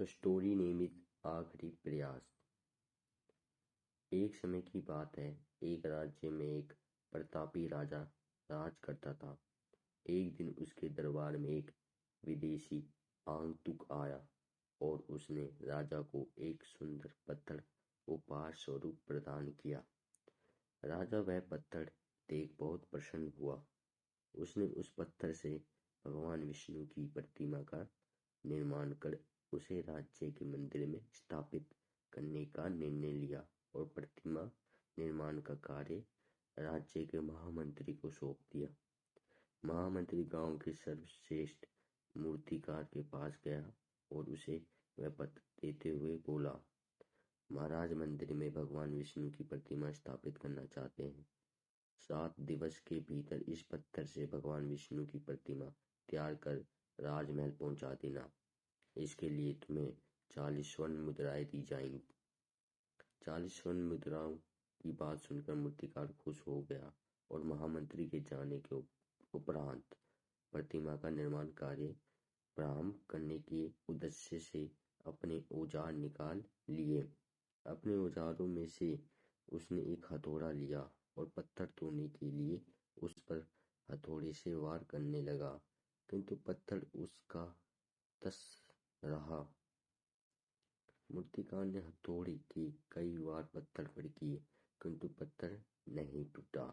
तो story name is आखिरी प्रयास। एक समय की बात है, एक राज्य में एक प्रतापी राजा राज करता था। एक दिन उसके दरबार में एक विदेशी आगंतुक आया और उसने राजा को एक सुंदर पत्थर उपहार स्वरूप प्रदान किया। राजा वह पत्थर देख बहुत प्रसन्न हुआ। उसने उस पत्थर से भगवान विष्णु की प्रतिमा का निर्माण कर उसे राज्य के मंदिर में स्थापित करने का निर्णय लिया और प्रतिमा निर्माण का कार्य राज्य के महामंत्री को सौंप दिया। महामंत्री गांव के सर्वश्रेष्ठ मूर्तिकार के पास गया और उसे वह पत्र देते हुए बोला, महाराज, मंदिर में भगवान विष्णु की प्रतिमा स्थापित करना चाहते हैं। 7 दिवस के भीतर इस पत्थर से भगवान विष्णु की प्रतिमा तैयार कर राजमहल पहुंचा देना। इसके लिए तुम्हें 40 स्वर्ण मुद्राएं दी जाएंगी। 40 स्वर्ण मुद्राओं की बात सुनकर मूर्तिकार खुश हो गया और महामंत्री के जाने के उपरांत प्रतिमा का निर्माण कार्य प्रारंभ करने के उद्देश्य से अपने औजार निकाल लिए। अपने औजारों में से उसने एक हथौड़ा लिया और पत्थर तोड़ने के लिए उस पर हथौड़े से वार करने लगा, किंतु पत्थर उसका तस रहा। मूर्तिकार ने हथौड़े के कई बार पत्थर पर किए, किंतु पत्थर नहीं टूटा।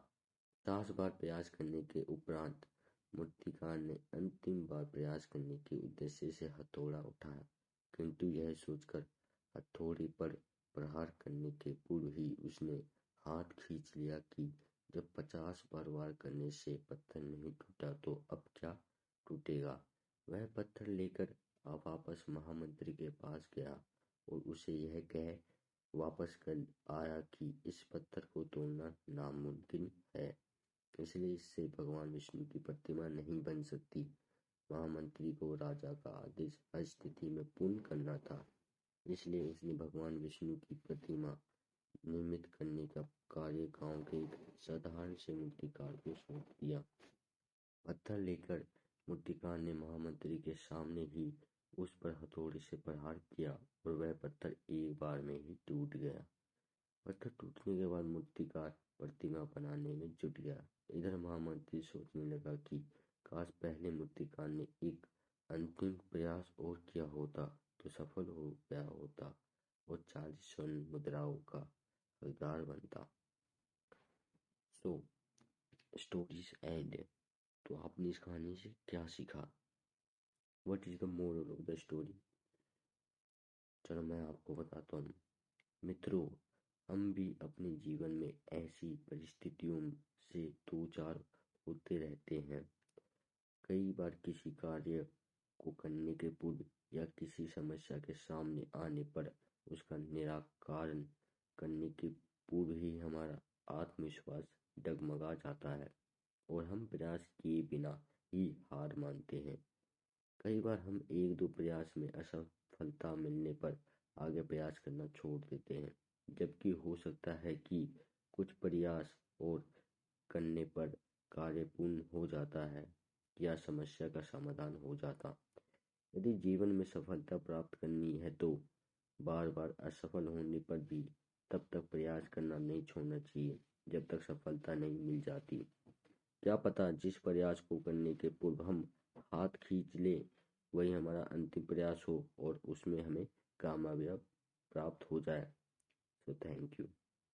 50 बार प्रयास करने के उपरांत मूर्तिकार ने अंतिम बार प्रयास करने के उद्देश्य से हथौड़ा उठाया, किंतु यह सोचकर हथौड़े पर प्रहार करने के पूर्व ही उसने हाथ खींच लिया कि जब 50 बार वार करने से पत्थर नहीं टूटा तो अब क्या टूटेगा। वह पत्थर लेकर वापस महामंत्री के पास गया और उसे यह कह वापस कर आया कि इस पत्थर को तोड़ना नामुमकिन है, इसलिए इससे भगवान विष्णु की प्रतिमा नहीं बन सकती। महामंत्री को राजा का आदेश हर स्थिति में पूर्ण करना था, इसलिए उसने भगवान विष्णु की प्रतिमा निर्मित करने का कार्य गांव के एक साधारण से मूर्तिकार को सौंप दिया। पत्थर लेकर मूर्तिकार ने महामंत्री के सामने ही उस पर हथौड़े से प्रहार किया और वह पत्थर एक बार में ही टूट गया। पत्थर टूटने के बाद मूर्तिकार प्रतिमा बनाने में जुट गया। इधर महामंत्री सोचने लगा कि काश पहले मूर्तिकार ने एक अंतिम प्रयास और किया होता तो सफल हो गया होता और 40 स्वर्ण मुद्राओं का हकदार बनता। Stories and. तो आपने इस कहानी से क्या सीखा? What is the moral of the story? चलो मैं आपको बताता हूँ। मित्रों, हम भी अपने जीवन में ऐसी परिस्थितियों से दो चार होते रहते हैं। कई बार किसी कार्य को करने के पूर्व या किसी समस्या के सामने आने पर उसका निराकरण करने के पूर्व ही हमारा आत्मविश्वास डगमगा जाता है और हम प्रयास किए बिना ही हार मानते हैं। कई बार हम एक दो प्रयास में असफलता मिलने पर आगे प्रयास करना छोड़ देते हैं, जबकि हो सकता है कि कुछ प्रयास और करने पर कार्य पूर्ण हो जाता है या समस्या का समाधान हो जाता। यदि जीवन में सफलता प्राप्त करनी है तो बार बार असफल होने पर भी तब तक प्रयास करना नहीं छोड़ना चाहिए जब तक सफलता नहीं मिल जाती। क्या पता जिस प्रयास को करने के पूर्व हम हाथ खींच लें वही हमारा अंतिम प्रयास हो और उसमें हमें कामयाबी प्राप्त हो जाए। Thank you.